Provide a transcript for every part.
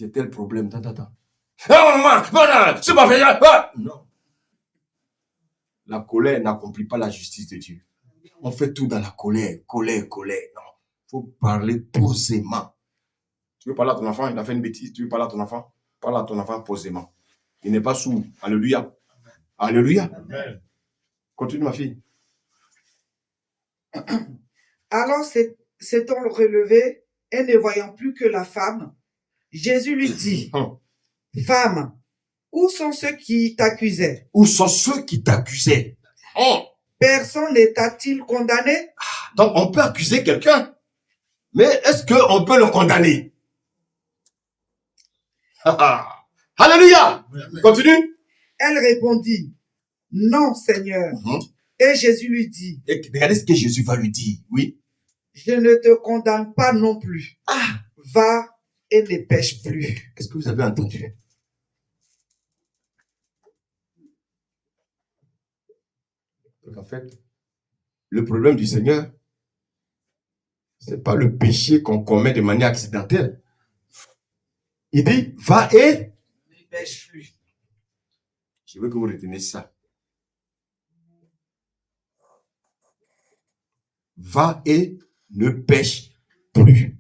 J'ai tel problème. Ah, maman, c'est pas fait. Non. La colère n'accomplit pas la justice de Dieu. On fait tout dans la colère. Non. Il faut parler posément. Tu veux parler à ton enfant, il a fait une bêtise. Tu veux parler à ton enfant, parle à ton enfant posément. Il n'est pas sourd. Alléluia. Alléluia. Amen. Continue, ma fille. Alors s'étant relevé et ne voyant plus que la femme, Jésus lui dit, Femme, où sont ceux qui t'accusaient? Où sont ceux qui t'accusaient? Personne ne t'a-t-il condamné? Donc, on peut accuser quelqu'un, mais est-ce qu'on peut le condamner? Alléluia. Continue. Elle répondit, Non, Seigneur. Et Jésus lui dit, Et regardez ce que Jésus va lui dire. Oui. Je ne te condamne pas non plus. Va et ne pêche plus. Est-ce que vous avez entendu? Donc en fait, le problème du Seigneur, c'est pas le péché qu'on commet de manière accidentelle. Il dit, va et Ne pêche plus. Je veux que vous reteniez ça. Va et ne pêche plus.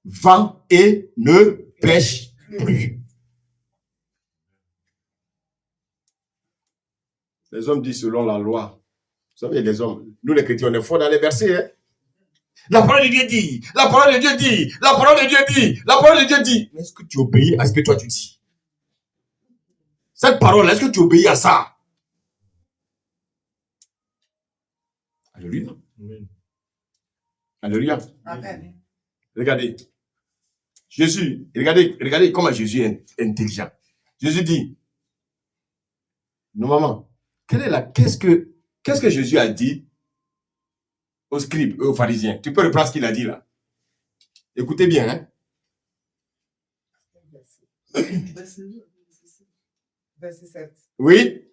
Va et ne pêche plus. Les hommes disent selon la loi. Vous savez, les hommes, nous les chrétiens, on est forts dans les versets. Hein? La parole de Dieu dit, la parole de Dieu dit, la parole de Dieu dit, la parole de Dieu dit. Mais est-ce que tu obéis à ce que toi tu dis? Cette parole, est-ce que tu obéis à ça? Alléluia. Alléluia. Amen. Regardez. Jésus, regardez comment Jésus est intelligent. Jésus dit, non maman, qu'est-ce que Jésus a dit aux scribes et aux pharisiens? Tu peux reprendre ce qu'il a dit là. Écoutez bien, hein. Verset 7. Oui.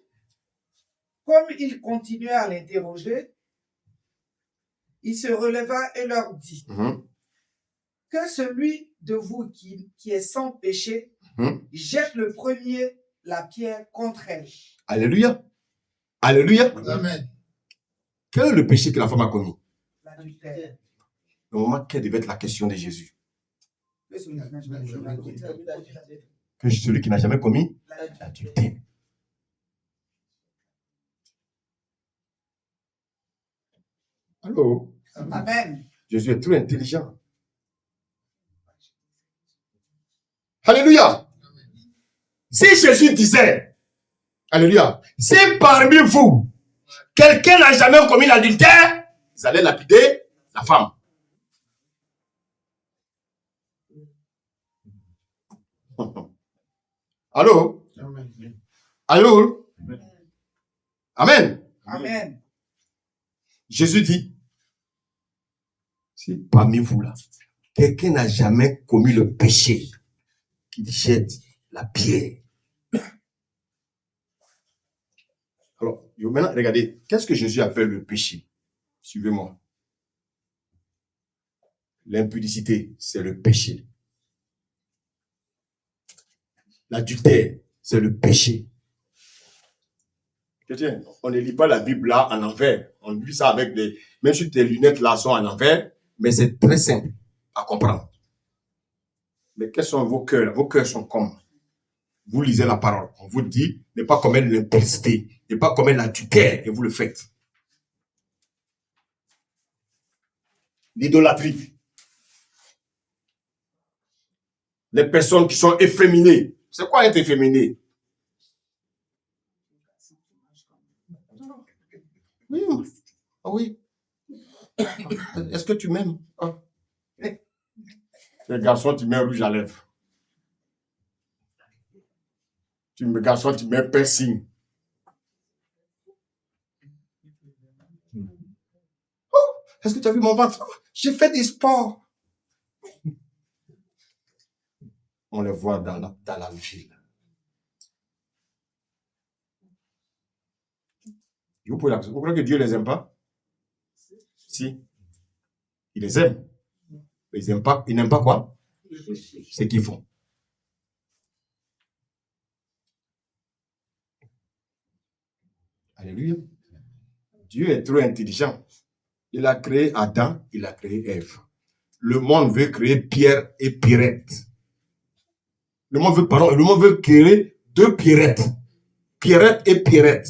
Comme il continuait à l'interroger, il se releva et leur dit, que celui de vous qui est sans péché jette le premier la pierre contre elle. Alléluia. Alléluia. Amen. Quel est le péché que la femme a commis? L'adultère. Au moment, quelle devait être la question de Jésus? Que celui qui n'a jamais commis l'adultère. Allô? Amen. Jésus est trop intelligent. Alléluia. Si Jésus disait, alléluia, si parmi vous, quelqu'un n'a jamais commis l'adultère, vous allez lapider la femme. Allô? Allô? Amen. Amen. Jésus dit, si parmi vous là, quelqu'un n'a jamais commis le péché, qu'il jette la pierre. Alors, maintenant, regardez, qu'est-ce que Jésus appelle le péché? Suivez-moi. L'impudicité, c'est le péché. L'adultère, c'est le péché. Chrétien, on ne lit pas la Bible là en envers. On lit ça avec des... Même si tes lunettes là sont en envers, mais c'est très simple à comprendre. Mais quels sont vos cœurs? Vos cœurs sont comme? Vous lisez la parole. On vous dit, ne pas commettre l'impudicité, ne pas commettre l'adultère, et vous le faites. L'idolâtrie. Les personnes qui sont efféminées. C'est quoi être efféminé? Oui. Ah oui. Est-ce que tu m'aimes? Hein? Les garçons, tu mets rouge à lèvres. Garçon, tu mets piercing. Oh, est-ce que tu as vu mon ventre? J'ai fait du sport. On les voit dans la ville. Vous croyez que Dieu les aime pas? Si. Il les aime. Mais ils n'aiment pas quoi? Ce qu'ils font. Alléluia. Dieu est trop intelligent. Il a créé Adam, il a créé Ève. Le monde veut créer Pierre et Pierrette. Le monde veut créer deux Pierrettes. Pierrette et Pierrette.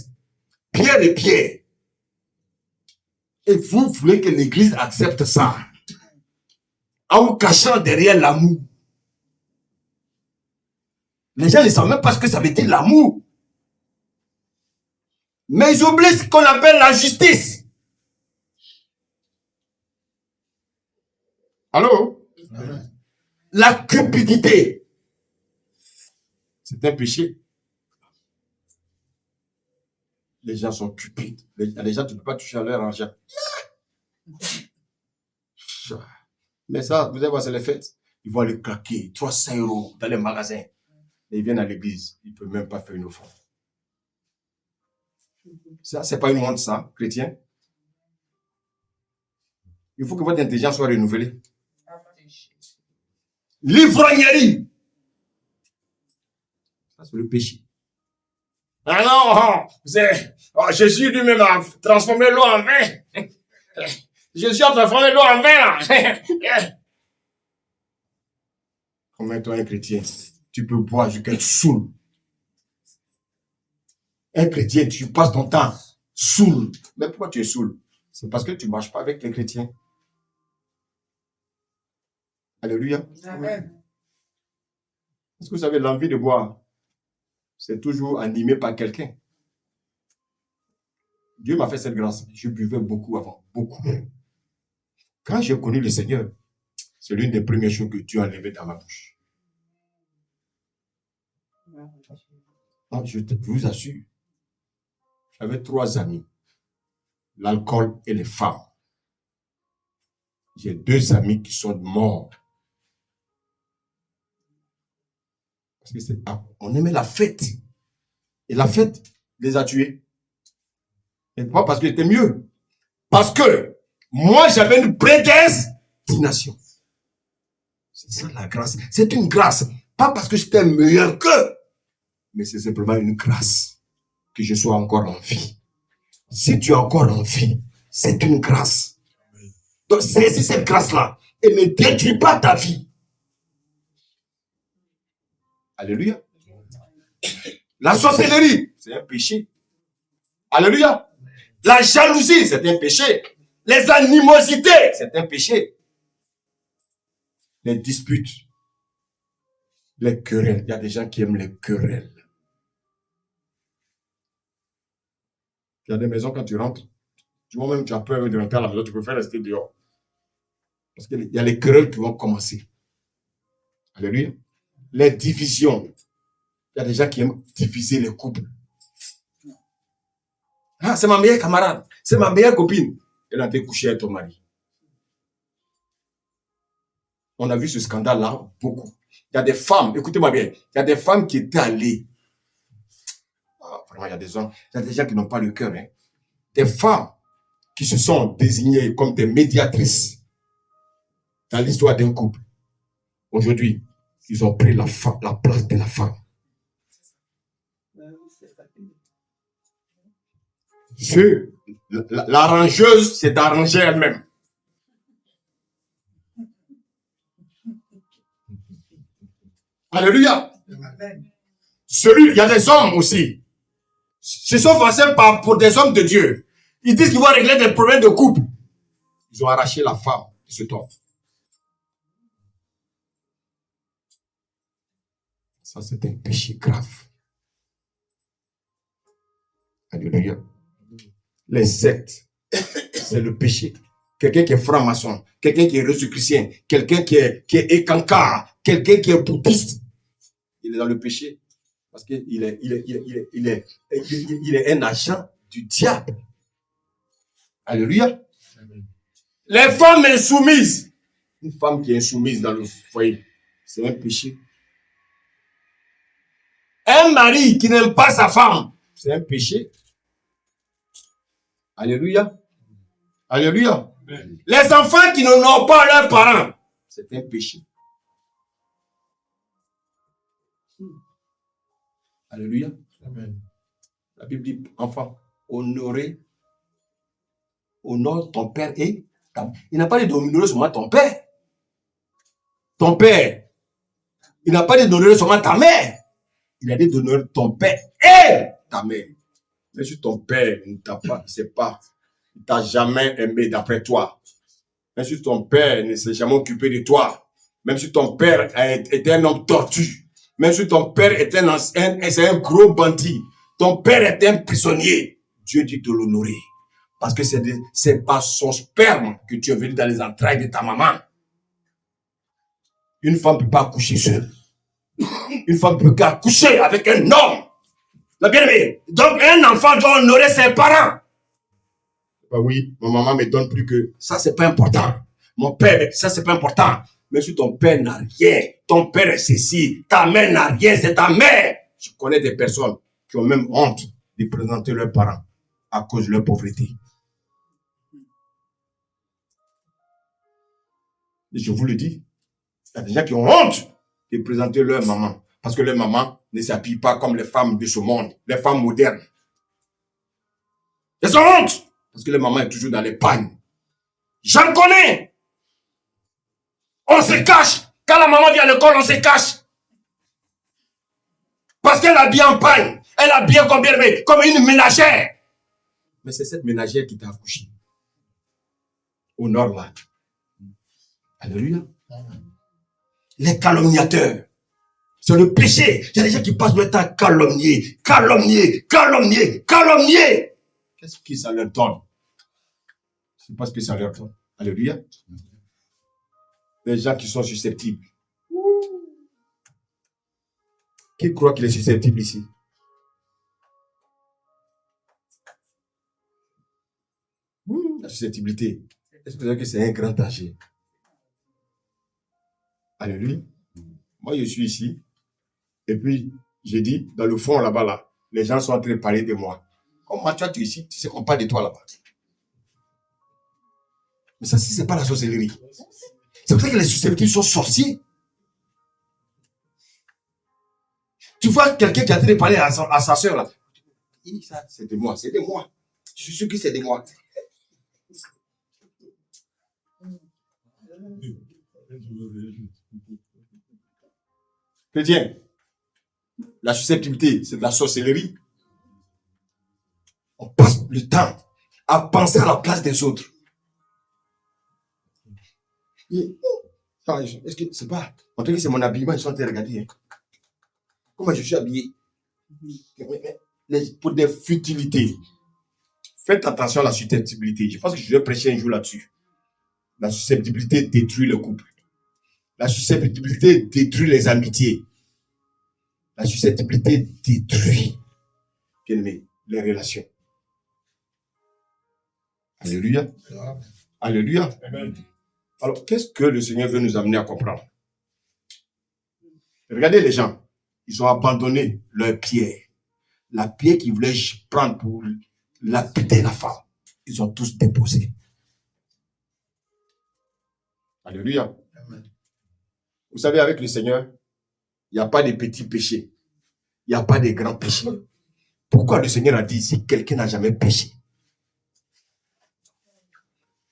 Pierre et Pierre. Et vous voulez que l'Église accepte ça en vous cachant derrière l'amour. Les gens ne savent même pas ce que ça veut dire l'amour. Mais ils oublient ce qu'on appelle la justice. Allô? La cupidité. C'est un péché. Les gens sont cupides. Les gens, tu ne peux pas toucher à leur argent. Mais ça, vous allez voir, c'est les fêtes. Ils vont aller claquer 300 € dans les magasins. Et ils viennent à l'église. Ils ne peuvent même pas faire une offrande. Ça, c'est pas une honte, ça, chrétien. Il faut que votre intelligence soit renouvelée. L'ivrognerie. Ça, c'est le péché. Ah non, Jésus lui-même a transformé l'eau en vin. Jésus a transformé l'eau en vin, là. Comment toi, un chrétien, tu peux boire jusqu'à être saoul. Un chrétien, tu passes ton temps saoul. Mais pourquoi tu es saoul? C'est parce que tu ne marches pas avec les chrétiens. Alléluia. Amen. Est-ce que vous savez, l'envie de boire, c'est toujours animé par quelqu'un. Dieu m'a fait cette grâce. Je buvais beaucoup avant, beaucoup. Quand j'ai connu le Seigneur, c'est l'une des premières choses que Dieu a enlevées dans ma bouche. Ah, je vous assure, j'avais 3 amis, l'alcool et les femmes. J'ai 2 amis qui sont morts. Parce que on aimait la fête. Et la fête les a tués. Et pas parce que c'était mieux. Parce que moi, j'avais une prédestination. C'est ça la grâce. C'est une grâce. Pas parce que j'étais meilleur qu'eux. Mais c'est simplement une grâce. Que je sois encore en vie. Si tu es encore en vie, c'est une grâce. Donc, saisis cette grâce-là. Et ne détruis pas ta vie. Alléluia. La sorcellerie, c'est un péché. Alléluia. La jalousie, c'est un péché. Les animosités, c'est un péché. Les disputes, les querelles. Il y a des gens qui aiment les querelles. Il y a des maisons, quand tu rentres, tu vois même, tu as peur de rentrer à la maison, tu préfères rester dehors. Parce qu'il y a les querelles qui vont commencer. Alléluia. Les divisions. Il y a des gens qui aiment diviser les couples. Ah, c'est ma meilleure camarade. C'est ma meilleure copine. Elle a été couchée avec ton mari. On a vu ce scandale-là beaucoup. Il y a des femmes, écoutez-moi bien, il y a des femmes qui étaient allées. Ah, vraiment, il y a des hommes, il y a des gens qui n'ont pas le cœur. Hein. Des femmes qui se sont désignées comme des médiatrices dans l'histoire d'un couple. Aujourd'hui, ils ont pris la place de la femme. L'arrangeuse s'est arrangée elle-même. Alléluia. Il y a des hommes aussi. Ce sont passés pour des hommes de Dieu. Ils disent qu'ils vont régler des problèmes de couple. Ils ont arraché la femme de cet homme. Ça, c'est un péché grave. Alléluia. Les sectes, c'est le péché. Quelqu'un qui est franc-maçon, quelqu'un qui est résurrectien, quelqu'un qui est écancard, quelqu'un qui est bouddhiste, il est dans le péché. Parce qu'il est un agent du diable. Alléluia. Les femmes insoumises. Une femme qui est insoumise dans le foyer, c'est un péché. Un mari qui n'aime pas sa femme, c'est un péché. Alléluia. Alléluia. Les enfants qui n'honorent pas leurs parents, c'est un péché. Alléluia. Amen. La Bible dit, enfant, honore ton père et ta mère. Il n'a pas dit d'honorer seulement ton père. Ton père. Il n'a pas dit d'honorer seulement ta mère. Il a dit d'honorer ton père et ta mère. Mais si ton père ne t'a pas, il t'a jamais aimé d'après toi. Même si ton père ne s'est jamais occupé de toi. Même si ton père était un homme tortu. Même si ton père était un gros bandit. Ton père était un prisonnier. Dieu dit de l'honorer. Parce que c'est par son sperme que tu es venu dans les entrailles de ta maman. Une femme ne peut pas accoucher seule. Une femme ne peut qu'accoucher avec un homme. Bien aimé. Donc un enfant doit honorer ses parents. Bah oui, ma maman me donne plus que ça, c'est pas important. Mon père, ça, c'est pas important. Mais si ton père n'a rien, ton père est ceci, ta mère n'a rien, c'est ta mère. Je connais des personnes qui ont même honte de présenter leurs parents à cause de leur pauvreté. Et je vous le dis, il y a des gens qui ont honte de présenter leur maman parce que leur maman ne s'habille pas comme les femmes de ce monde, les femmes modernes. Elles ont honte parce que leur maman est toujours dans les pagnes. J'en connais. On se cache. Quand la maman vient à l'école, on se cache. Parce qu'elle habille en pagne. Elle habille comme une ménagère. Mais c'est cette ménagère qui t'a accouché. Au nord là. Alléluia. Les calomniateurs. C'est le péché. Il y a des gens qui passent le temps à calomnier. Qu'est-ce que ça leur donne? C'est pas ce que ça leur donne. Alléluia. Les gens qui sont susceptibles. Qui croit qu'il est susceptible ici? La susceptibilité. Est-ce que vous savez que c'est un grand danger? Alléluia. Moi, je suis ici. Et puis, j'ai dit, dans le fond, là-bas, là, les gens sont en train de parler de moi. Comme moi, toi, tu es ici, tu sais qu'on parle de toi là-bas. Mais ça, c'est pas la sorcellerie. C'est pour ça que les susceptibles sont sorciers. Tu vois quelqu'un qui est en train de parler à sa soeur là. Il dit ça, c'est de moi, c'est de moi. Je suis sûr que c'est de moi. Chrétien, la susceptibilité, c'est de la sorcellerie. On passe le temps à penser à la place des autres. Est-ce que c'est pas... On dirait que c'est mon habillement, ils sont en train de regarder. Comment je suis habillé? Pour des futilités. Faites attention à la susceptibilité. Je pense que je vais prêcher un jour là-dessus. La susceptibilité détruit le couple. La susceptibilité détruit les amitiés. La susceptibilité détruit, bien aimé, les relations. Alléluia. Alléluia. Amen. Alors, qu'est-ce que le Seigneur veut nous amener à comprendre? Regardez les gens. Ils ont abandonné leur pierre. La pierre qu'ils voulaient prendre pour lapider la femme. Ils ont tous déposé. Alléluia. Amen. Vous savez, avec le Seigneur, il n'y a pas de petits péchés. Il n'y a pas de grands péchés. Pourquoi le Seigneur a dit si quelqu'un n'a jamais péché?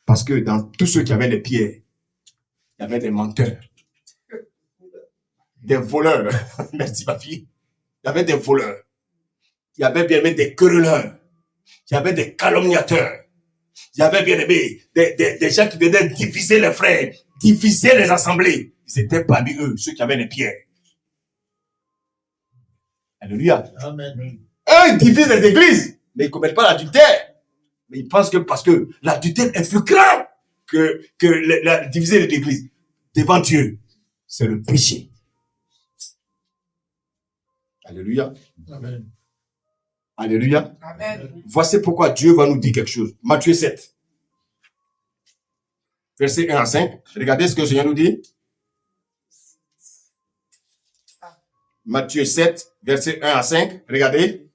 Parce que dans tous ceux qui avaient les pierres, il y avait des menteurs, des voleurs. Merci ma fille. Il y avait des voleurs. Il y avait bien aimé des querelleurs. Il y avait des calomniateurs. Il y avait bien aimé des gens qui venaient diviser les frères, diviser les assemblées. Ils étaient parmi eux, ceux qui avaient les pierres. Alléluia. Amen. Eux, ils divisent les églises, mais ils ne commettent pas l'adultère. Mais ils pensent que parce que l'adultère est plus grand que diviser les églises. Devant Dieu, c'est le péché. Alléluia. Amen. Alléluia. Amen. Voici pourquoi Dieu va nous dire quelque chose. Matthieu 7. Verset 1 à 5. Regardez ce que le Seigneur nous dit. Matthieu 7, verset 1 à 5. Regardez.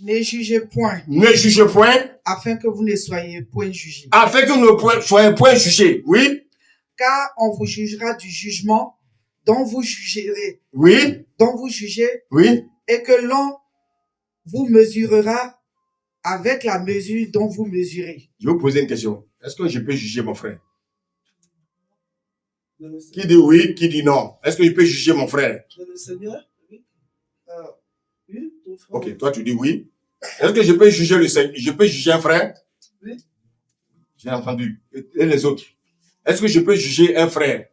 Ne jugez point, Ne jugez point, afin que vous ne soyez point jugés. afin que vous ne soyez point jugés. Oui, Car on vous jugera du jugement dont vous jugerez, oui, dont vous jugez, oui. et que l'on vous mesurera avec la mesure dont vous mesurez. Je vais vous poser une question. Est-ce que je peux juger mon frère? Qui dit oui, qui dit non? Est-ce que je peux juger mon frère? Le Seigneur, oui. Oui, ton frère. Ok, toi tu dis oui. Est-ce que je peux juger le Seigneur? Je peux juger un frère? Oui. J'ai entendu. Et les autres? Est-ce que je peux juger un frère?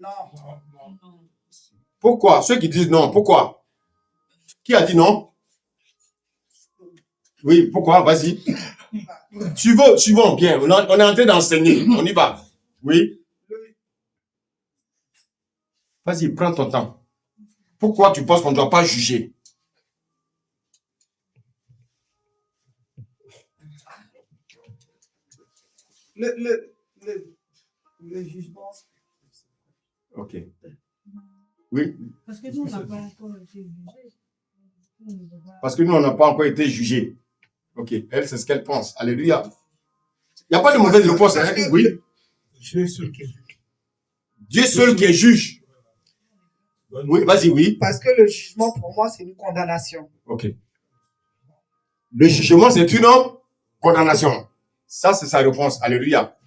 Non. Pourquoi? Ceux qui disent non, pourquoi? Qui a dit non? Oui, pourquoi? Vas-y. Suivons bien. On est en train d'enseigner. On y va. Oui. Vas-y, prends ton temps. Pourquoi tu penses qu'on ne doit pas juger? Le jugement. Ok. Oui. Parce que nous, on n'a pas encore été jugés. Parce que nous, on n'a pas encore été jugés. Ok. Elle, c'est ce qu'elle pense. Alléluia. Il n'y a pas de mauvaise réponse. Hein? Oui. Dieu seul qui est juge. Dieu seul qui est juge. Oui, vas-y, oui. Parce que le jugement, pour moi, c'est une condamnation. Ok. Le jugement, c'est une condamnation. Ça, c'est sa réponse. Alléluia.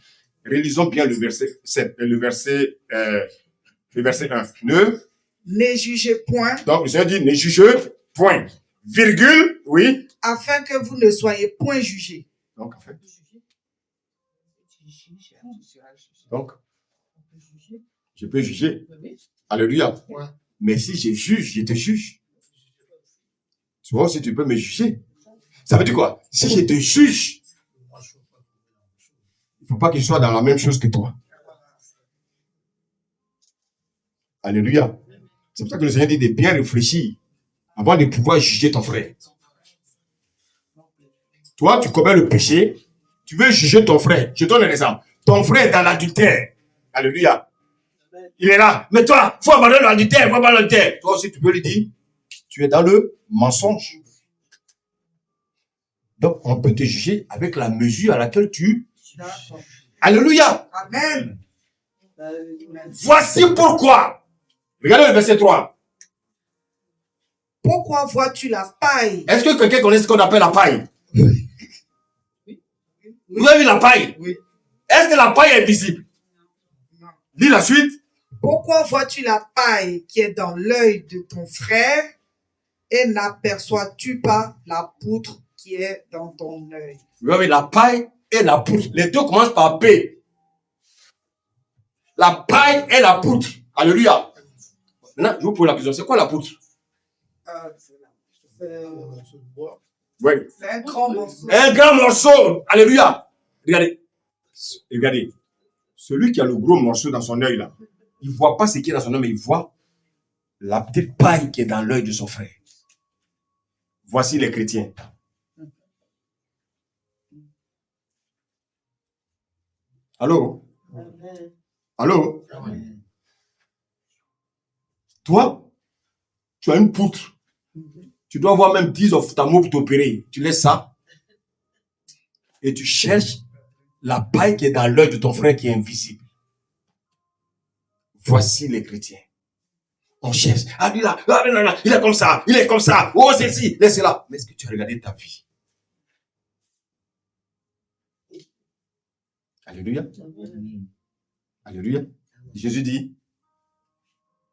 Relisons bien le verset 7, le verset 1. Ne jugez point. Donc, le Seigneur dit, ne jugez point. Virgule, oui. Afin que vous ne soyez point jugés. Donc, en fait. Donc, je peux juger. Alléluia. Mais si je juge, je te juge. Tu vois aussi, tu peux me juger. Ça veut dire quoi? Si je te juge, il ne faut pas que je sois dans la même chose que toi. Alléluia. C'est pour ça que le Seigneur dit de bien réfléchir avant de pouvoir juger ton frère. Toi, tu commets le péché, tu veux juger ton frère. Je donne un exemple. Ton frère est dans l'adultère. Alléluia. Il est là. Mais toi, il faut abandonner l'adultère, faut abandonner l'adultère. Toi aussi, tu peux lui dire, tu es dans le mensonge. Donc, on peut te juger avec la mesure à laquelle tu... Alléluia. Amen. Voici pourquoi. Regardez le verset 3. Pourquoi vois-tu la paille? Est-ce que quelqu'un connaît ce qu'on appelle la paille? Vous avez vu la paille? Oui. Est-ce que la paille est visible? Non. Lis la suite. Pourquoi vois-tu la paille qui est dans l'œil de ton frère et n'aperçois-tu pas la poutre qui est dans ton œil? Vous avez la paille et la poutre. Les deux commencent par P. La paille et la poutre. Alléluia. Maintenant, je vous pose la question. C'est quoi la poutre? Oui. C'est un grand morceau. Un grand morceau. Alléluia. Regardez. Regardez. Celui qui a le gros morceau dans son œil là, il ne voit pas ce qui est dans son œil, mais il voit la petite paille qui est dans l'œil de son frère. Voici les chrétiens. Allô? Allô? Toi, tu as une poutre. Tu dois avoir même 10 ophtalmos pour t'opérer. Tu laisses ça et tu cherches la paille qui est dans l'œil de ton frère qui est invisible. Voici les chrétiens. On cherche. Ah, lui là, ah, non, il est comme ça, il est comme ça. Oh, c'est ci, laisse là. Mais est-ce que tu as regardé ta vie? Alléluia. Alléluia. Jésus dit,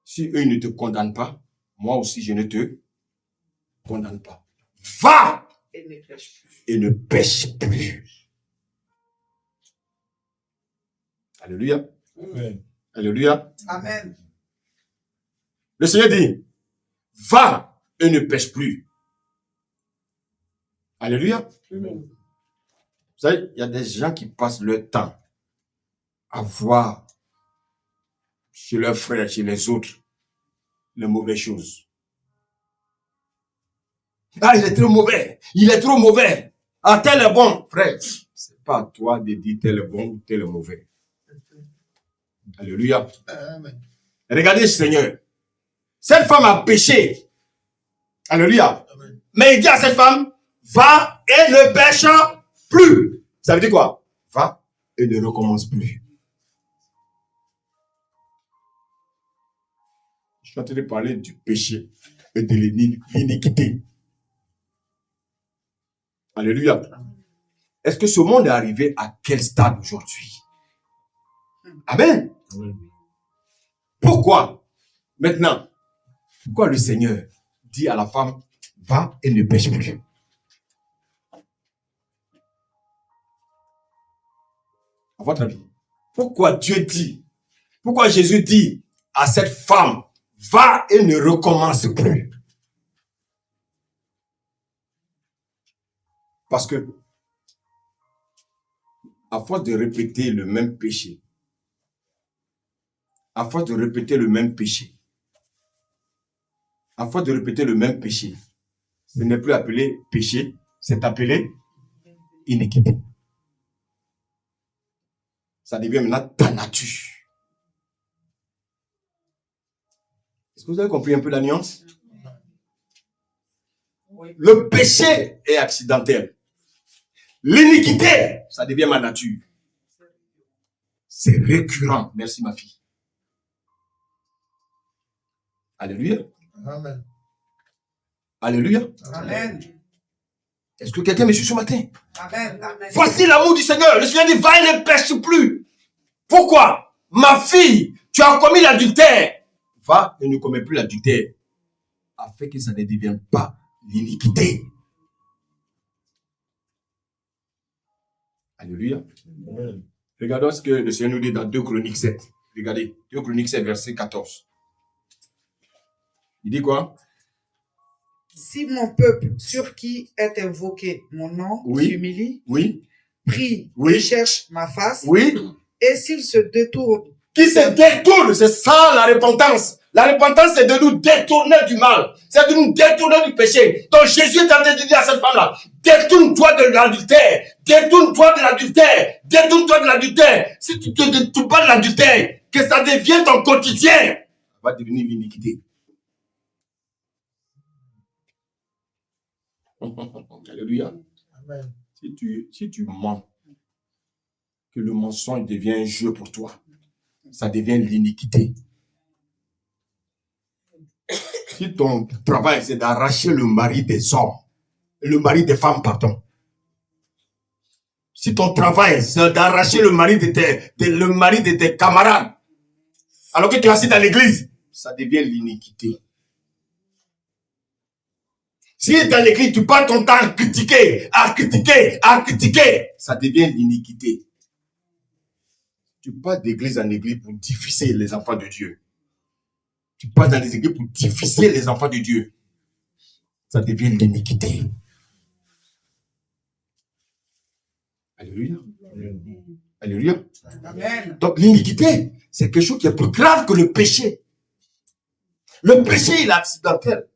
si eux ne te condamnent pas, moi aussi je ne te condamne pas. Va et ne pêche plus. Alléluia. Amen. Alléluia. Amen. Le Seigneur dit, va et ne pêche plus. Alléluia. Amen. Vous savez, il y a des gens qui passent leur temps à voir chez leurs frères, chez les autres, les mauvaises choses. Ah, il est trop mauvais. Il est trop mauvais. Ah, tel est bon. Frère, c'est pas à toi de dire tel est bon ou tel est mauvais. Alléluia. Amen. Regardez, Seigneur. Cette femme a péché. Alléluia. Amen. Mais il dit à cette femme, va et ne pêche plus. Ça veut dire quoi? Va et ne recommence plus. Je suis en train de parler du péché et de l'iniquité. Alléluia. Est-ce que ce monde est arrivé à quel stade aujourd'hui? Amen. Pourquoi? Maintenant, pourquoi le Seigneur dit à la femme, va et ne pêche plus? À votre avis, pourquoi Jésus dit à cette femme, va et ne recommence plus? Parce que, à force de répéter le même péché, ce n'est plus appelé péché, c'est appelé iniquité. Ça devient maintenant ta nature. Est-ce que vous avez compris un peu la nuance? Oui. Le péché est accidentel. L'iniquité, ça devient ma nature. C'est récurrent. Merci ma fille. Alléluia. Amen. Alléluia. Amen. Est-ce que quelqu'un me suit ce matin? Amen. Amen. Voici l'amour du Seigneur. Le Seigneur dit, va et ne pêche plus. Pourquoi? Ma fille, tu as commis l'adultère. Va et ne commets plus l'adultère. Afin que ça ne devienne pas l'iniquité. Alléluia. Amen. Regardons ce que le Seigneur nous dit dans 2 Chroniques 7. Regardez, 2 Chroniques 7, verset 14. Il dit quoi? Si mon peuple sur qui est invoqué mon nom Oui. s'humilie, Oui. prie Oui. et cherche ma face, Oui. et s'il se détourne, Qui se détourne, c'est ça la repentance. La repentance, c'est de nous détourner du mal. C'est de nous détourner du péché. Donc Jésus est en train de dire à cette femme-là, détourne-toi de l'adultère. Détourne-toi de l'adultère. Détourne-toi de l'adultère. Si tu te détournes pas de l'adultère, que ça devienne ton quotidien, ça va devenir l'iniquité. Alléluia. Amen. Si tu mens, que le mensonge devient un jeu pour toi, ça devient l'iniquité. Si ton travail, c'est d'arracher le mari des hommes, le mari des femmes, pardon. Si ton travail, c'est d'arracher le mari de tes camarades, alors que tu es assis dans l'église, ça devient l'iniquité. Si dans l'église, tu passes ton temps à critiquer, ça devient l'iniquité. Tu passes d'église en église pour diffuser les enfants de Dieu. Tu passes dans les églises pour diffuser les enfants de Dieu. Ça devient l'iniquité. Alléluia. Alléluia. Amen. Donc l'iniquité, c'est quelque chose qui est plus grave que le péché. Le péché, il est accidentel.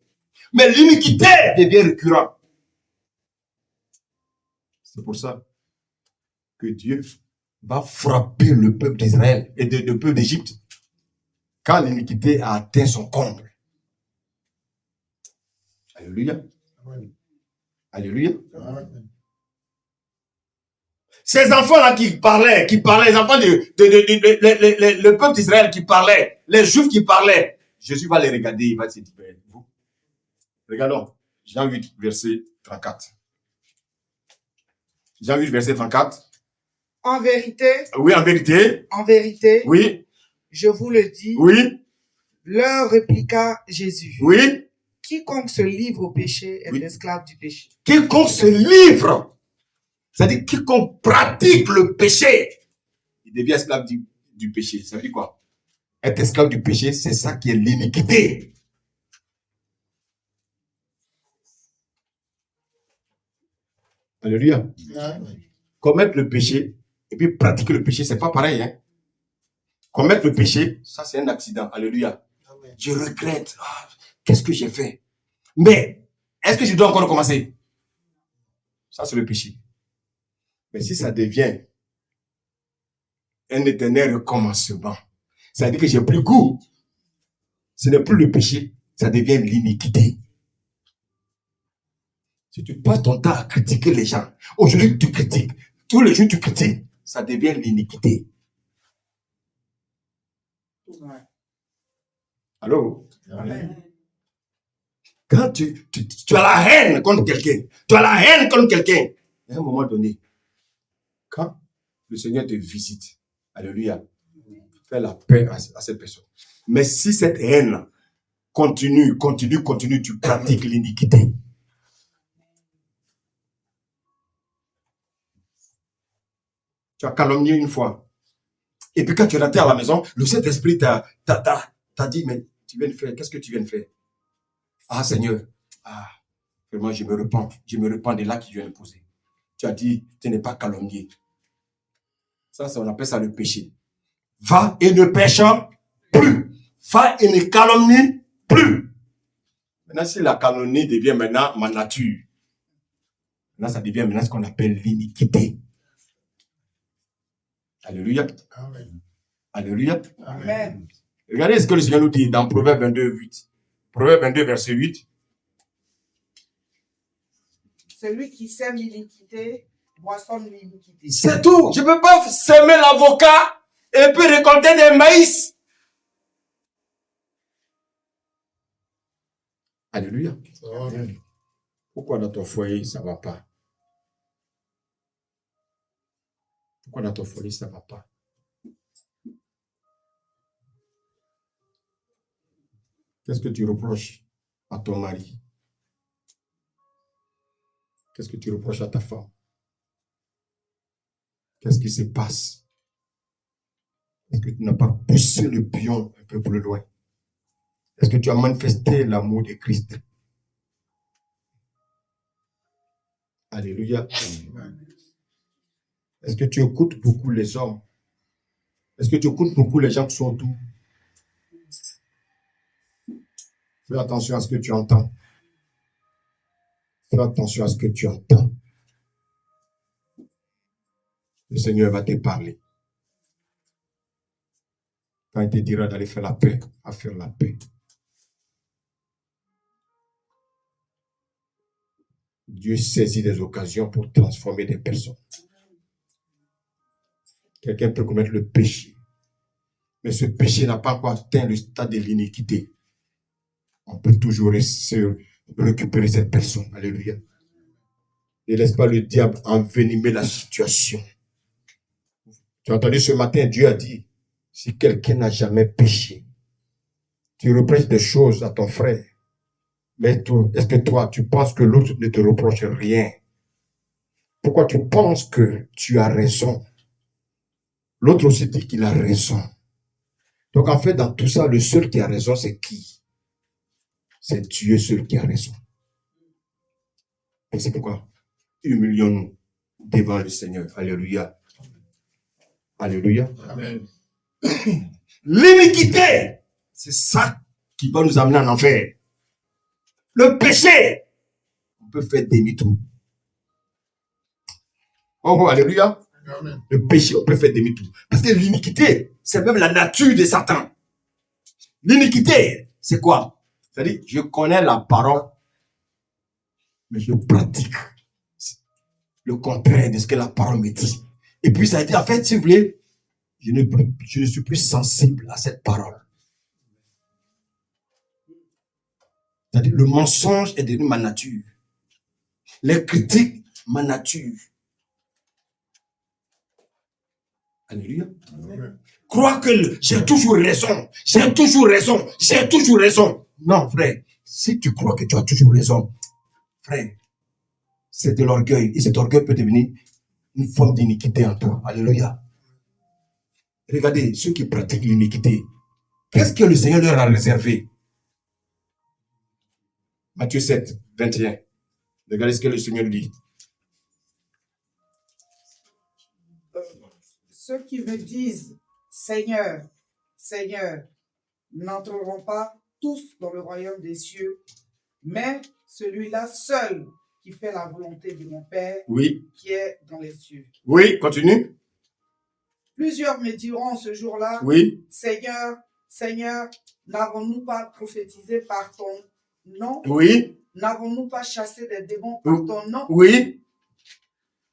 Mais l'iniquité devient récurrent. C'est pour ça que Dieu va frapper le peuple d'Israël et le peuple d'Égypte quand l'iniquité a atteint son comble. Alléluia. Amen. Alléluia. Amen. Ces enfants-là qui parlaient, les enfants le peuple d'Israël qui parlait, les Juifs qui parlaient, Jésus va les regarder, il va se dire, vous. Regardons, Jean 8, verset 34. Jean 8, verset 34. En vérité, Oui, en vérité. Oui, je vous le dis, oui, leur répliqua Jésus. oui. Quiconque se livre au péché est Oui. esclave du péché. Quiconque se livre, c'est-à-dire quiconque pratique le péché, il devient esclave du péché. Ça veut dire quoi? Être esclave du péché, c'est ça qui est l'iniquité. Alléluia. Amen. Commettre le péché et puis pratiquer le péché, c'est pas pareil. Hein? Commettre le péché, ça c'est un accident. Alléluia. Amen. Je regrette. Ah, qu'est-ce que j'ai fait? Mais, est-ce que je dois encore recommencer? Ça, c'est le péché. Mais si ça devient un éternel recommencement, ça veut dire que j'ai plus goût. Ce n'est plus le péché, ça devient l'iniquité. Si tu passes ton temps à critiquer les gens, aujourd'hui tu critiques, tous les jours tu critiques, ça devient l'iniquité. Ouais. Allô? Amen. Quand tu as la haine contre quelqu'un, à un moment donné, quand le Seigneur te visite, alléluia, fais la paix à cette personne. Mais si cette haine continue, tu pratiques l'iniquité. Tu as calomnié une fois. Et puis quand tu es rentré à la maison, le Saint-Esprit t'a dit, mais tu viens de faire, qu'est-ce que tu viens de faire? Ah Seigneur, vraiment je me repens de l'acte que je viens de poser. Tu as dit, tu n'es pas calomnié. Ça, on appelle ça le péché. Va et ne pêche plus. Va et ne calomnie plus. Maintenant, si la calomnie devient maintenant ma nature, maintenant ça devient maintenant ce qu'on appelle l'iniquité. Alléluia. Amen. Alléluia. Amen. Regardez ce que le Seigneur nous dit dans Proverbe 22, 8. Proverbe 22, verset 8. Celui qui sème l'iniquité moissonne l'iniquité. C'est tout. Je ne peux pas semer l'avocat et puis récolter des maïs. Alléluia. Amen. Pourquoi dans ton foyer, ça ne va pas? Pourquoi dans ton foyer, ça ne va pas? Qu'est-ce que tu reproches à ton mari? Qu'est-ce que tu reproches à ta femme? Qu'est-ce qui se passe? Est-ce que tu n'as pas poussé le pion un peu plus loin? Est-ce que tu as manifesté l'amour de Christ? Alléluia. Est-ce que tu écoutes beaucoup les hommes? Est-ce que tu écoutes beaucoup les gens qui sont autour? Fais attention à ce que tu entends. Fais attention à ce que tu entends. Le Seigneur va te parler. Quand il te dira d'aller faire la paix, à faire la paix. Dieu saisit des occasions pour transformer des personnes. Quelqu'un peut commettre le péché, mais ce péché n'a pas encore atteint le stade de l'iniquité. On peut toujours récupérer cette personne. Alléluia. Ne laisse pas le diable envenimer la situation. Tu as entendu ce matin, Dieu a dit, si quelqu'un n'a jamais péché, tu reproches des choses à ton frère, mais est-ce que toi, tu penses que l'autre ne te reproche rien? Pourquoi tu penses que tu as raison? L'autre aussi dit qu'il a raison. Donc en fait, dans tout ça, le seul qui a raison, c'est qui? C'est Dieu seul qui a raison. Et c'est pourquoi humilions-nous devant le Seigneur. Alléluia. Alléluia. Amen. L'iniquité, c'est ça qui va nous amener en enfer. Le péché, on peut faire demi-tour. Oh, alléluia. Amen. Le péché, on peut faire demi-tour. Parce que l'iniquité, c'est même la nature de Satan. L'iniquité, c'est quoi? C'est-à-dire, je connais la parole, mais je pratique le contraire de ce que la parole me dit. Et puis ça a été, en fait, si vous voulez, je ne suis plus sensible à cette parole. C'est-à-dire, le mensonge est devenu ma nature. Les critiques, ma nature. Alléluia. Amen. Crois que j'ai toujours raison. J'ai toujours raison. J'ai toujours raison. Non, frère. Si tu crois que tu as toujours raison, frère, c'est de l'orgueil. Et cet orgueil peut devenir une forme d'iniquité en toi. Alléluia. Regardez, ceux qui pratiquent l'iniquité, qu'est-ce que le Seigneur leur a réservé? Matthieu 7, 21. Regardez ce que le Seigneur dit. Ceux qui me disent Seigneur, Seigneur, n'entreront pas tous dans le royaume des cieux, mais celui-là seul qui fait la volonté de mon Père Oui. qui est dans les cieux. Oui, continue. Plusieurs me diront ce jour-là, Oui. Seigneur, Seigneur, n'avons-nous pas prophétisé par ton nom? Oui. n'avons-nous pas chassé des démons par ton nom? Oui.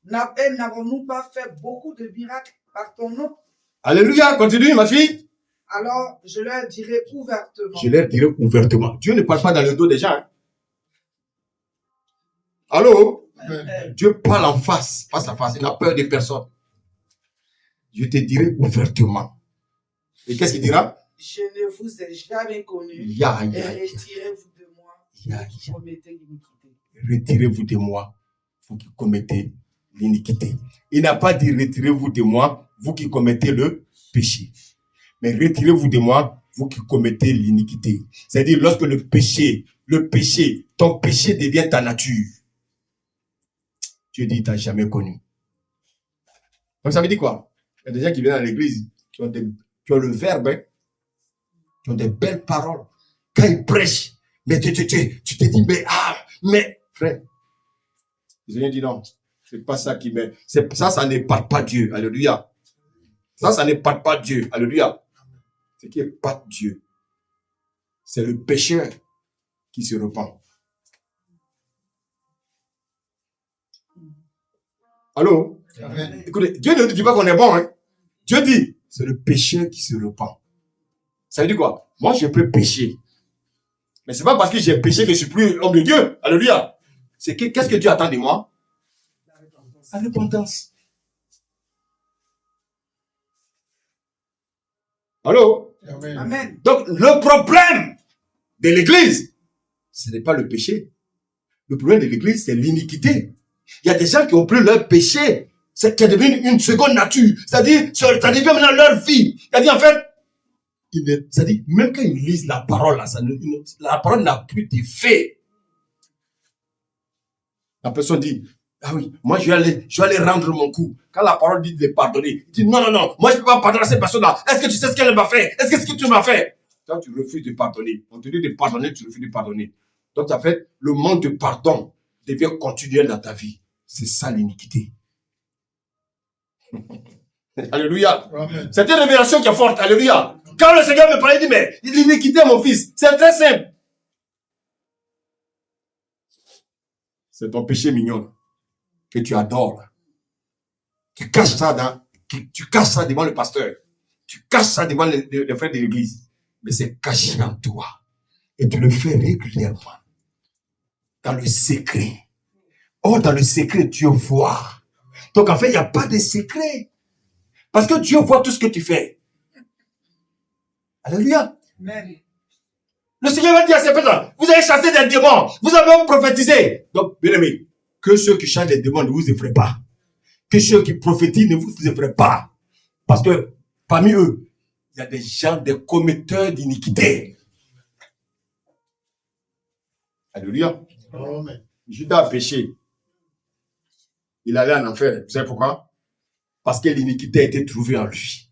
Et n'avons-nous pas fait beaucoup de miracles par ton nom? Alléluia. Continue, ma fille. Alors, je leur dirai ouvertement. Je leur dirai ouvertement. Dieu ne parle pas dans le dos des gens. Hein. Allô? Dieu parle en face à face. Il n'a peur de personne. Je te dirai ouvertement. Et qu'est-ce qu'il dira? Je ne vous ai jamais connu. Et retirez-vous de moi, vous qui commettez l'iniquité. Retirez-vous de moi, vous qui commettez l'iniquité. Il n'a pas dit retirez-vous de moi, vous qui commettez le péché. Mais retirez-vous de moi, vous qui commettez l'iniquité. C'est-à-dire lorsque le péché, ton péché devient ta nature. Dieu dit, il t'a jamais connu. Donc ça veut dire quoi? Il y a des gens qui viennent à l'église, qui ont le verbe, hein, qui ont des belles paroles. Quand ils prêchent, mais tu te dis, mais frère, le Seigneur dit non, c'est pas ça qui met. Ça n'épate pas Dieu. Alléluia. Ça n'épate pas Dieu. Alléluia. Ce qui épate Dieu, c'est le pécheur qui se repent. Allô? Amen. Écoutez, Dieu ne dit pas qu'on est bon. Hein? Dieu dit, c'est le pécheur qui se repent. Ça veut dire quoi? Moi, je peux pécher. Mais c'est pas parce que j'ai péché que je suis plus l'homme de Dieu. Alléluia. Qu'est-ce que Dieu attend de moi? La repentance. Allô? Amen. Amen. Donc, le problème de l'église, ce n'est pas le péché. Le problème de l'église, c'est l'iniquité. Il y a des gens qui ont pris leur péché, qui est devenu une seconde nature. C'est-à-dire, ça devient maintenant leur vie. C'est-à-dire, en fait, c'est-à-dire, même quand ils lisent la parole, là, la parole n'a plus d'effet. La personne dit, ah oui, moi je vais aller rendre mon coup. Quand la parole dit de pardonner, il dit, non, moi je ne peux pas pardonner à cette personne-là. Est-ce que tu sais ce qu'elle m'a fait? Est-ce que ce que tu m'as fait? Toi, tu refuses de pardonner. On te dit de pardonner, tu refuses de pardonner. Donc, en fait, le manque de pardon devient continuel dans ta vie. C'est ça l'iniquité. Alléluia. Amen. C'est une révélation qui est forte. Alléluia. Quand le Seigneur me parlait, il dit, mais l'iniquité, mon fils, c'est très simple. C'est ton péché mignon que tu adores. Tu caches ça devant le pasteur. Tu caches ça devant les frères de l'église. Mais c'est caché en toi. Et tu le fais régulièrement. Dans le secret. Oh, dans le secret, Dieu voit. Donc, en fait, il n'y a pas de secret. Parce que Dieu voit tout ce que tu fais. Alléluia. Amen. Le Seigneur va dire à ces personnes, vous avez chassé des démons, vous avez même prophétisé. Donc, bien aimé, que ceux qui chassent des démons ne vous effraient pas. Que ceux qui prophétisent ne vous effraient pas. Parce que parmi eux, il y a des gens, des commetteurs d'iniquité. Alléluia. Amen. Judas a péché. Il allait en enfer. Vous savez pourquoi? Parce que l'iniquité a été trouvée en lui.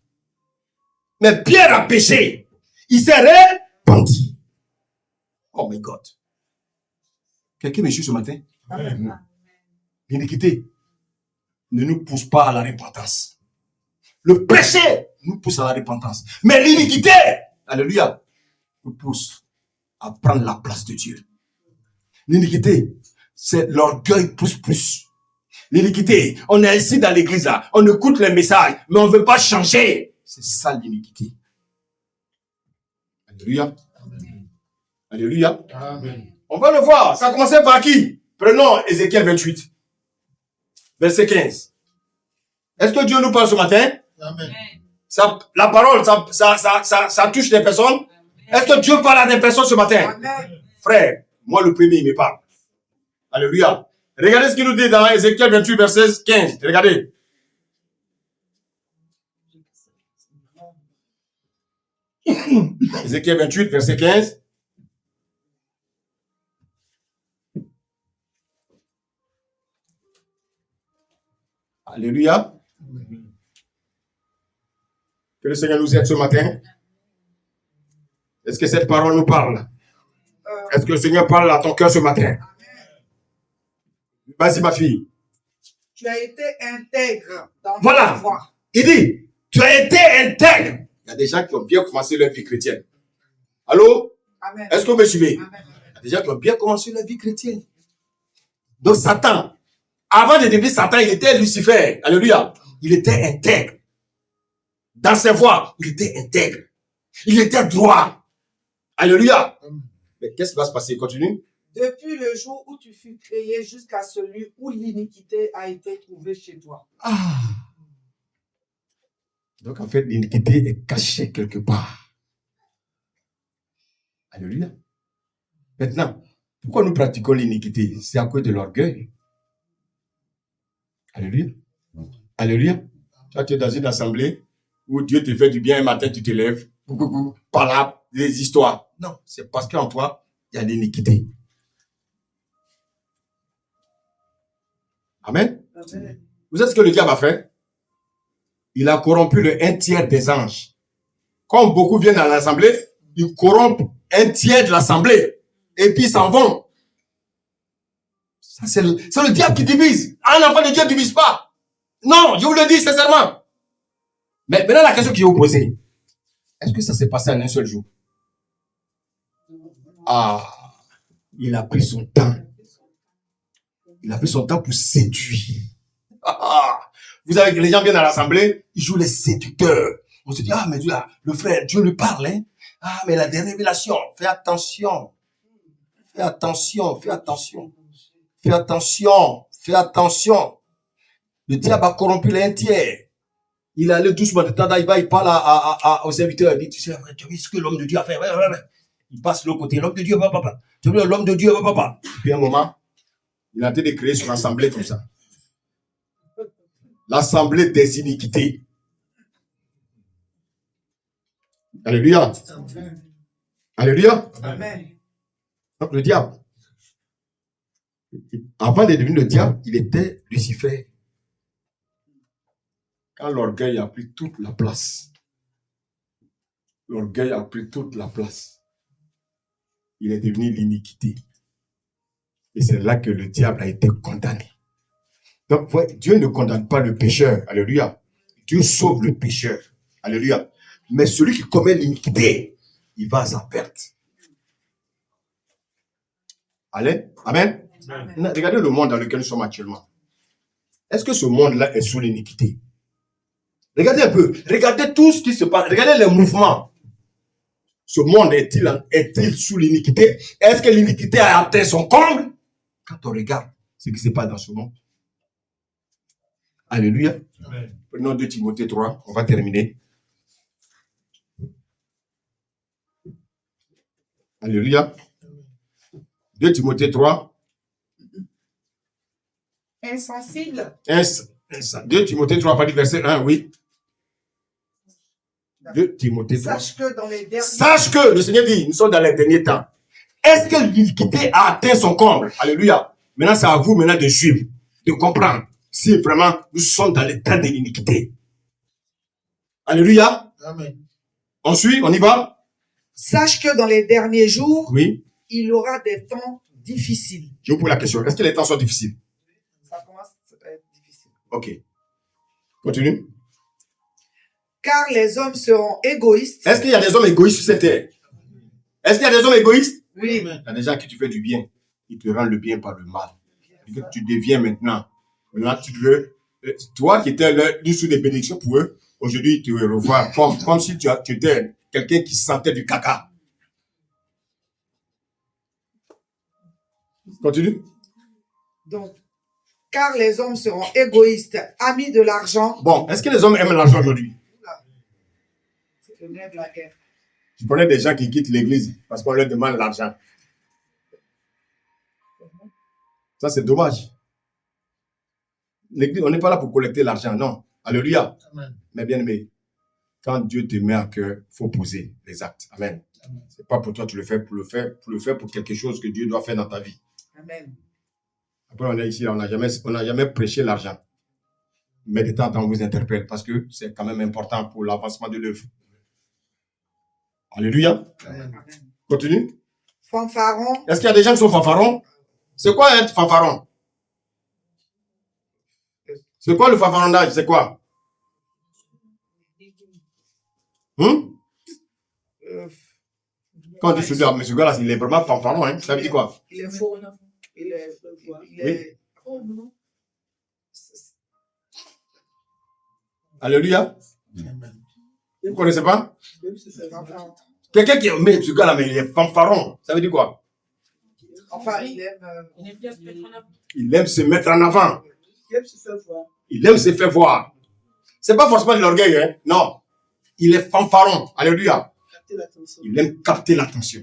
Mais Pierre a péché. Il s'est repenti. Oh my God. Quelqu'un me suit ce matin? Amen. L'iniquité ne nous pousse pas à la repentance. Le péché nous pousse à la repentance. Mais l'iniquité, alléluia, nous pousse à prendre la place de Dieu. L'iniquité, c'est l'orgueil plus. L'iniquité, on est ici dans l'église là, on écoute les messages, mais on ne veut pas changer. C'est ça l'iniquité. Alléluia. Amen. Alléluia. Amen. On va le voir. Ça a commencé par qui? Prenons Ézéchiel 28, verset 15. Est-ce que Dieu nous parle ce matin? Amen. La parole, ça touche des personnes. Est-ce que Dieu parle à des personnes ce matin? Amen. Frère, moi le premier, il me parle. Alléluia. Regardez ce qu'il nous dit dans Ézéchiel 28, verset 15. Regardez. Ézéchiel 28, verset 15. Alléluia. Que le Seigneur nous aide ce matin. Est-ce que cette parole nous parle? Est-ce que le Seigneur parle à ton cœur ce matin? Vas-y, ma fille. Tu as été intègre dans Voilà. ta foi. Il dit, tu as été intègre. Il y a des gens qui ont bien commencé leur vie chrétienne. Allô? Amen. Est-ce que vous me suivez? Amen. des gens qui ont bien commencé la vie chrétienne. Donc Satan, avant de devenir Satan, il était Lucifer. Alléluia. Il était intègre. Dans ses voies, il était intègre. Il était droit. Alléluia. Mais qu'est-ce qui va se passer? Continue. Depuis le jour où tu fus créé jusqu'à celui où l'iniquité a été trouvée chez toi. Ah. Donc en fait, l'iniquité est cachée quelque part. Alléluia. Maintenant, pourquoi nous pratiquons l'iniquité? C'est à cause de l'orgueil. Alléluia. Alléluia. Tu es dans une assemblée où Dieu te fait du bien un matin, tu te lèves, par là, des histoires. Non, c'est parce qu'en toi, il y a l'iniquité. Amen. Amen. Vous savez ce que le diable a fait? Il a corrompu le 1/3 des anges. Comme beaucoup viennent à l'assemblée, ils corrompent 1/3 de l'assemblée. Et puis ils s'en vont. Ça, c'est le diable qui divise. Un enfant de Dieu ne divise pas. Non, je vous le dis sincèrement. Mais maintenant, la question que je vais vous poser. Est-ce que ça s'est passé en un seul jour? Ah, il a pris son temps. Il a pris son temps pour séduire. Vous savez que les gens viennent à l'assemblée, ils jouent les séducteurs. On se dit, ah, mais Dieu, le frère, Dieu lui parle, hein. Ah, mais il a des révélations. Fais attention. Fais attention, fais attention. Fais attention, fais attention. Le diable a corrompu les 1/3. Il est allé doucement de temps, il parle aux serviteurs. Il dit, tu sais, tu as vu ce que l'homme de Dieu a fait? Il passe de l'autre côté. L'homme de Dieu, papa. Tu as vu l'homme de Dieu, papa. Puis un moment, il a été de créer son assemblée comme ça. L'assemblée des iniquités. Alléluia. Alléluia. Amen. Donc le diable, avant de devenir le diable, il était Lucifer. Quand l'orgueil a pris toute la place, l'orgueil a pris toute la place, il est devenu l'iniquité. Et c'est là que le diable a été condamné. Donc, Dieu ne condamne pas le pécheur. Alléluia. Dieu sauve le pécheur. Alléluia. Mais celui qui commet l'iniquité, il va à sa perte. Allez. Amen. Amen. Regardez le monde dans lequel nous sommes actuellement. Est-ce que ce monde-là est sous l'iniquité? Regardez un peu. Regardez tout ce qui se passe. Regardez les mouvements. Ce monde est-il sous l'iniquité? Est-ce que l'iniquité a atteint son comble? Quand on regarde ce qui se passe dans ce monde. Alléluia. Prenons 2 Timothée 3. On va terminer. Alléluia. 2 Timothée 3. Insensible. 2 Timothée 3, pas du verset 1, oui. 2 Timothée 3. Sache que dans les derniers... Sache que, le Seigneur dit, nous sommes dans les derniers temps. Est-ce que l'iniquité a atteint son comble? Alléluia. Maintenant, c'est à vous maintenant de suivre, de comprendre si vraiment nous sommes dans les temps de l'iniquité. Alléluia. Amen. On suit, on y va. Sache que dans les derniers jours, Oui. il y aura des temps difficiles. Je vous pose la question. Est-ce que les temps sont difficiles? Ça commence à être difficile. Ok. Continue. Car les hommes seront égoïstes. Est-ce qu'il y a des hommes égoïstes sur cette terre? Est-ce qu'il y a des hommes égoïstes? Oui. Il y a des gens à qui tu fais du bien. Ils te rendent le bien par le mal. Et que tu deviens maintenant. Maintenant, tu veux. Toi qui étais là, sous des bénédictions pour eux, aujourd'hui, tu veux revoir comme si tu étais quelqu'un qui sentait du caca. Continue. Donc, car les hommes seront égoïstes, amis de l'argent. Bon, est-ce que les hommes aiment l'argent aujourd'hui? C'est le nerf de la guerre. Je connais des gens qui quittent l'église parce qu'on leur demande l'argent. Ça, c'est dommage. L'église, on n'est pas là pour collecter l'argent, non. Alléluia. Amen. Mais bien aimé, quand Dieu te met à cœur, il faut poser les actes. Amen. C'est pas pour toi, tu le fais pour le faire pour quelque chose que Dieu doit faire dans ta vie. Amen. Après, on est ici, on n'a jamais prêché l'argent. Mais de temps en temps, on vous interpelle parce que c'est quand même important pour l'avancement de l'œuvre. Alléluia. Amen. Continue. Fanfaron. Est-ce qu'il y a des gens qui sont fanfarons? C'est quoi être fanfaron? C'est quoi le fanfaronnage? C'est quoi? Quand on dit celui-là, mais ce gars-là, il est vraiment fanfaron, hein. Ça veut dire quoi? Il est faux. Il est... Oh, non. Alléluia. Amen. Vous ne connaissez pas? C'est fanfaron. Quelqu'un qui mais ce gars-là, mais il est fanfaron. Ça veut dire quoi? Enfin, il aime... Il aime bien se mettre en avant. Il aime se mettre en avant. Il aime se faire voir. Il aime se faire voir. C'est pas forcément de l'orgueil, hein. Non. Il est fanfaron. Alléluia. Capter l'attention. Il aime capter l'attention.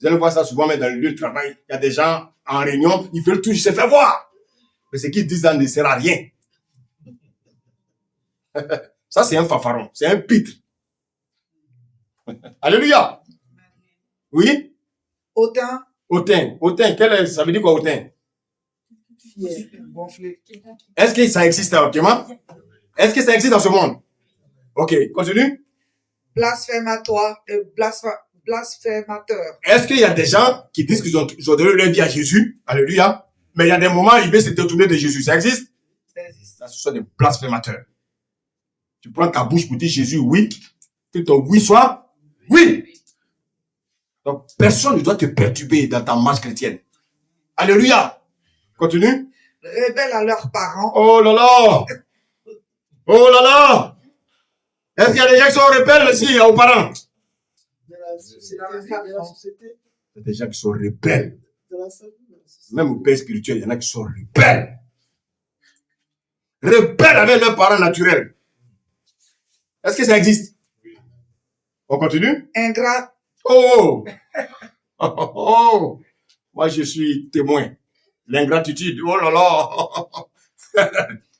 Vous allez voir ça souvent, mais dans le lieu de travail, il y a des gens en réunion, ils veulent toujours se faire voir. Mais ce qu'ils disent là ne sert à rien. Ça, c'est un fanfaron. C'est un pitre. Alléluia. Oui? Hautain. Hautain. Hautain. Ça veut dire quoi, hautain? Fier. Gonflé. Est-ce que ça existe actuellement? Est-ce que ça existe dans ce monde? Ok, continue. Blasphématoire. Blasphémateur. Est-ce qu'il y a des gens qui disent qu'ils ont donné leur vie à Jésus? Alléluia. Mais il y a des moments où ils veulent se détourner de Jésus. Ça existe? Ça, ce sont des blasphémateurs. Tu prends ta bouche pour dire Jésus, oui. Que ton oui soit oui. Donc, personne ne doit te perturber dans ta marche chrétienne. Alléluia. Continue. Rebelles à leurs parents. Oh là là. Oh là là. Est-ce qu'il y a des gens qui sont rebelles ici aux parents? C'est la société. Il y a des gens qui sont rebelles. Même au père spirituel, il y en a qui sont rebelles. Rebelles avec leurs parents naturels. Est-ce que ça existe? On continue? Ingrat. Oh! Oh, oh, oh! Moi, je suis témoin. L'ingratitude. Oh là là!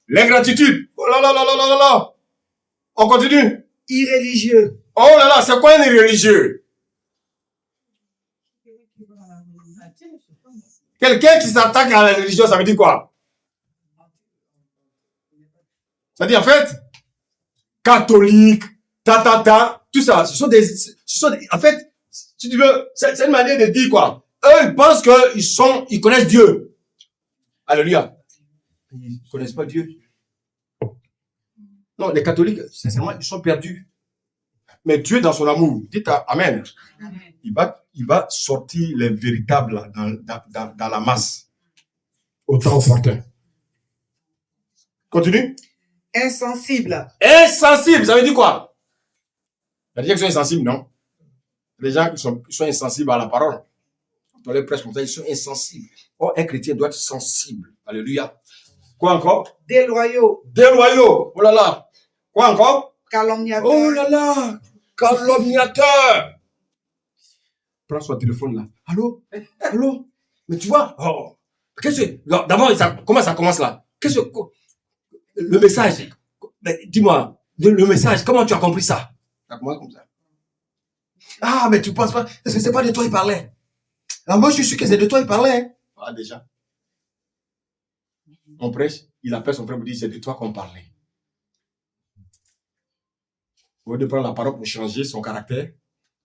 L'ingratitude. Oh là là là là là là là! On continue? Irréligieux. Oh là là, c'est quoi un irréligieux? Quelqu'un qui s'attaque à la religion, ça veut dire quoi? Ça veut dire en fait, catholique, tout ça, en fait, si tu veux, c'est une manière de dire quoi? Eux, ils pensent qu'ils connaissent Dieu. Alléluia. Ils ne connaissent pas Dieu. Non, les catholiques, sincèrement, ils sont perdus. Mais Dieu, dans son amour, dites Amen. Il va sortir les véritables dans la masse. Au temps opportun. Continue. Insensible. Insensible, ça veut dire quoi? Il y a des gens qui sont insensibles, non? Les gens qui sont insensibles à la parole. Dans les prêches comme ça, ils sont insensibles. Oh, un chrétien doit être sensible. Alléluia. Quoi encore? Déloyaux. Déloyaux. Oh là là. Quoi encore? Calomniateur. Oh là là. Calomniateur. Prends son téléphone là. Allô? Allô? Mais tu vois? Oh. Qu'est-ce que... D'abord, comment ça commence là? Qu'est-ce que... Le message. Dis-moi. Le message, comment tu as compris ça? Ça commence comme ça. Ah, mais tu penses pas... Parce que c'est pas de toi il parlait. Alors moi, je suis sûr que c'est de toi il parlait. Hein? Ah, déjà. On prêche, il appelle son frère pour dire c'est de toi qu'on parlait. Au lieu de prendre la parole pour changer son caractère,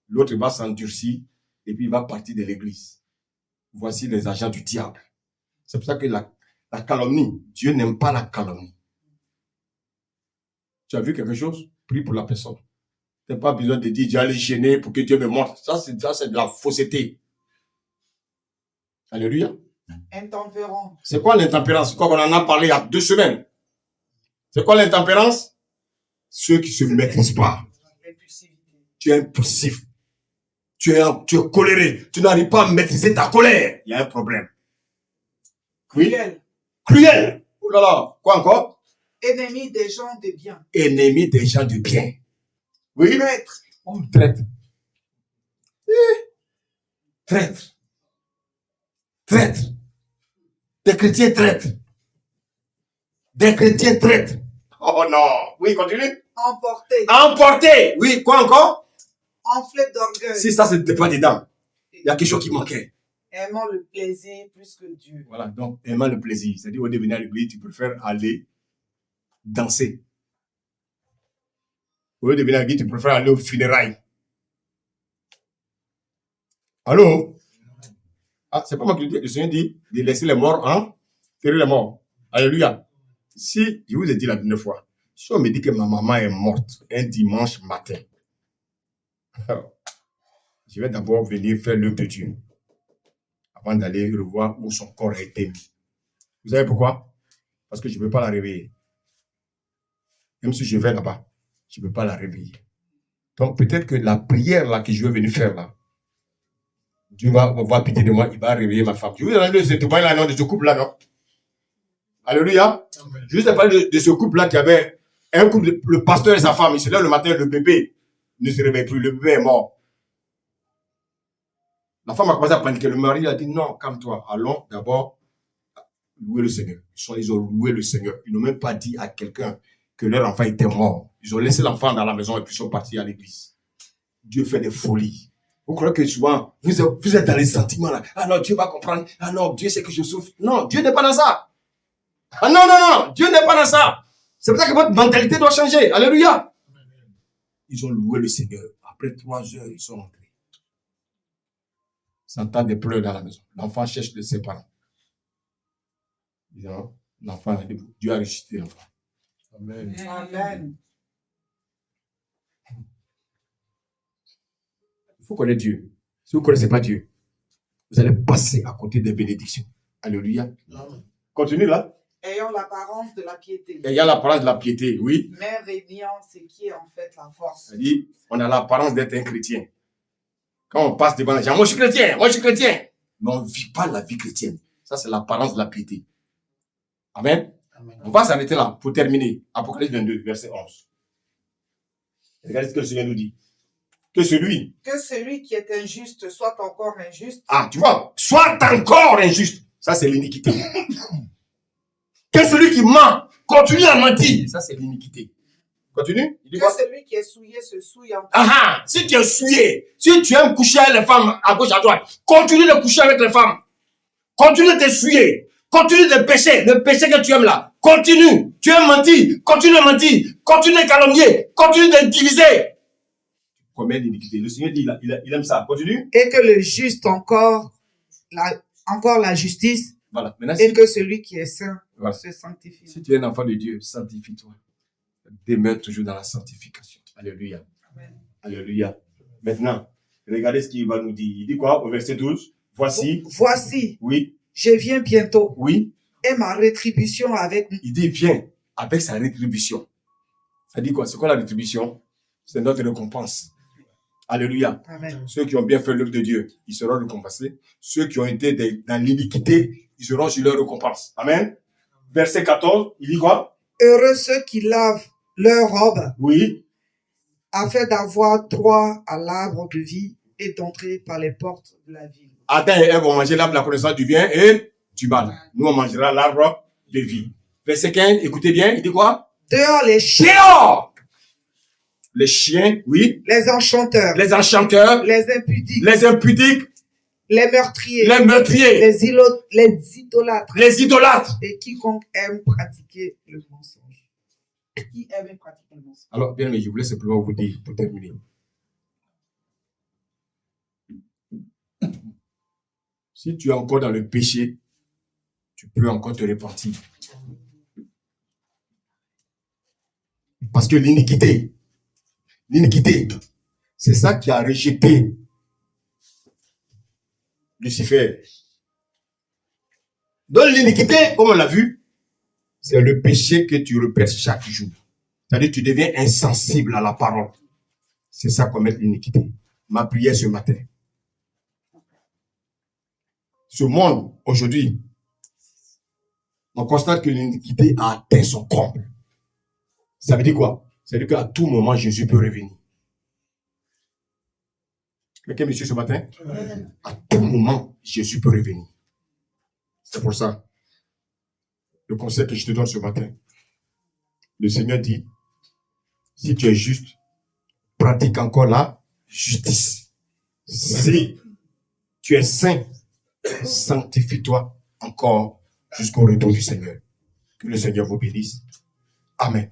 l'autre va s'endurcir et puis il va partir de l'église. Voici les agents du diable. C'est pour ça que la calomnie, Dieu n'aime pas la calomnie. Tu as vu quelque chose? Prie pour la personne. Tu n'as pas besoin de dire Dieu allait gêner pour que Dieu me montre. Ça, c'est de la fausseté. Alléluia. Intempérant. C'est quoi l'intempérance? C'est quoi qu'on en a parlé il y a 2 semaines? C'est quoi l'intempérance? Ceux qui se maîtrisent pas. Tu es impulsif. Tu es coléré. Tu n'arrives pas à maîtriser ta colère. Il y a un problème. Oui? Cruel. Cruel. Oh là là. Quoi encore? Ennemi des gens de bien. Ennemi des gens de bien. Oui? Traître. Oh, traître. Traître. Traître. Des chrétiens traîtres. Des chrétiens traîtres. Oh non. Oui, continue. Emporté. Emporté. Oui, quoi encore? Enflé d'orgueil. Si ça, c'était pas dedans. Il y a quelque chose qui manquait. Aimant le plaisir plus que Dieu. Voilà, donc, aimant le plaisir. C'est-à-dire, au devenir à l'église, tu préfères aller danser. Au lieu de venir à l'église, tu préfères aller aux funérailles. Allô? Ah, c'est pas moi qui le dis. Le Seigneur dit de laisser les morts, hein? Terrer les morts. Alléluia. Si, je vous ai dit la dernière fois, si on me dit que ma maman est morte un dimanche matin, je vais d'abord venir faire l'œuvre de Dieu avant d'aller revoir où son corps a été mis. Vous savez pourquoi? Parce que je ne peux pas la réveiller. Même si je vais là-bas, je ne peux pas la réveiller. Donc peut-être que la prière là que je vais venir faire là, Dieu va avoir pitié de moi, il va réveiller ma femme. Je vous ai parlé de ce témoignage là, de ce couple là, non? Alléluia. Amen. Je vous ai parlé de ce couple là qui avait un couple, le pasteur et sa femme, il se lève le matin, le bébé ne se réveille plus, le bébé est mort. La femme a commencé à paniquer. Le mari a dit non, calme-toi, allons d'abord louer le Seigneur. Ils ont loué le Seigneur. Ils n'ont même pas dit à quelqu'un que leur enfant était mort. Ils ont laissé l'enfant dans la maison et puis ils sont partis à l'église. Dieu fait des folies. Vous croyez que souvent, vous êtes dans les sentiments là. Ah non, Dieu va comprendre. Ah non, Dieu sait que je souffre. Non, Dieu n'est pas dans ça. Ah non, non, non, Dieu n'est pas dans ça. C'est pour ça que votre mentalité doit changer. Alléluia. Ils ont loué le Seigneur. Après 3 heures, ils sont rentrés. S'entend des pleurs dans la maison. L'enfant cherche ses parents. L'enfant est debout. Dieu a ressuscité l'enfant. Amen. Amen. Il faut connaître Dieu. Si vous ne connaissez pas Dieu, vous allez passer à côté des bénédictions. Alléluia. Amen. Continue là. Ayant l'apparence de la piété, Il y a l'apparence de la piété, oui. mais régnant ce qui est en fait la force. C'est-à-dire, on a l'apparence d'être un chrétien. Quand on passe devant les gens, moi je suis chrétien, moi je suis chrétien. Mais on ne vit pas la vie chrétienne. Ça, c'est l'apparence de la piété. Amen. Amen. On va s'arrêter là pour terminer. Apocalypse 22, verset 11. Regardez ce que le Seigneur nous dit. Que celui, Que celui qui est injuste soit encore injuste, ah, tu vois, soit encore injuste. Ça, c'est l'iniquité. Que celui qui ment continue à mentir. Ça, c'est l'iniquité. Continue. Il dit que quoi? celui qui est souillé se souille encore. Ah ah, si tu es souillé, si tu aimes coucher avec les femmes à gauche, à droite, continue de coucher avec les femmes. Continue de te souiller. Continue de pécher, le péché que tu aimes là. Continue. Tu aimes mentir. Continue de mentir. Continue de calomnier. Continue de diviser. Combien d'iniquité? Le Seigneur dit, il aime ça. Continue. Et que le juste encore la justice, Voilà. Maintenant, et que celui qui est saint Voilà. se sanctifie. si tu es un enfant de Dieu, sanctifie-toi. Demeure toujours dans la sanctification. Alléluia. Amen. Alléluia. Maintenant, regardez ce qu'il va nous dire. Il dit quoi au verset 12? Voici, Voici, oui, je viens bientôt, oui. et ma rétribution avec moi. Il dit, viens avec sa rétribution. Ça dit quoi? C'est quoi la rétribution? C'est notre récompense. Alléluia. Amen. Ceux qui ont bien fait l'œuvre de Dieu, ils seront récompensés. Ceux qui ont été dans l'iniquité, ils seront sur leur récompense. Amen. Verset 14, il dit quoi? Heureux ceux qui lavent leur robe, Oui. afin d'avoir droit à l'arbre de vie et d'entrer par les portes de la ville. Adam et Ève vont manger l'arbre de la connaissance du bien et du mal. Nous, on mangera l'arbre de vie. Verset 15, écoutez bien, il dit quoi? Dehors les chiens, Dehors! Les chiens, oui. les enchanteurs, Les enchanteurs, les impudiques, les impudiques, les meurtriers, les meurtriers, les idolâtres, les idolâtres. et quiconque aime pratiquer le mensonge. Qui aime pratiquer le mensonge? Alors, bien aimé, je voulais simplement vous dire, pour terminer. Si tu es encore dans le péché, tu peux encore te repentir. Parce que l'iniquité, c'est ça qui a rejeté Lucifer. Donc l'iniquité, comme on l'a vu, c'est le péché que tu répètes chaque jour. C'est-à-dire que tu deviens insensible à la parole. C'est ça qu'on met l'iniquité. Ma prière ce matin. Ce monde, aujourd'hui, on constate que l'iniquité a atteint son comble. Ça veut dire quoi? Ça veut dire qu'à tout moment, Jésus peut revenir. Quelqu'un me suit ce matin? À tout moment, Jésus peut revenir. C'est pour ça, le conseil que je te donne ce matin, le Seigneur dit, si tu es juste, pratique encore la justice. Si tu es saint, sanctifie-toi encore jusqu'au retour du Seigneur. Que le Seigneur vous bénisse. Amen.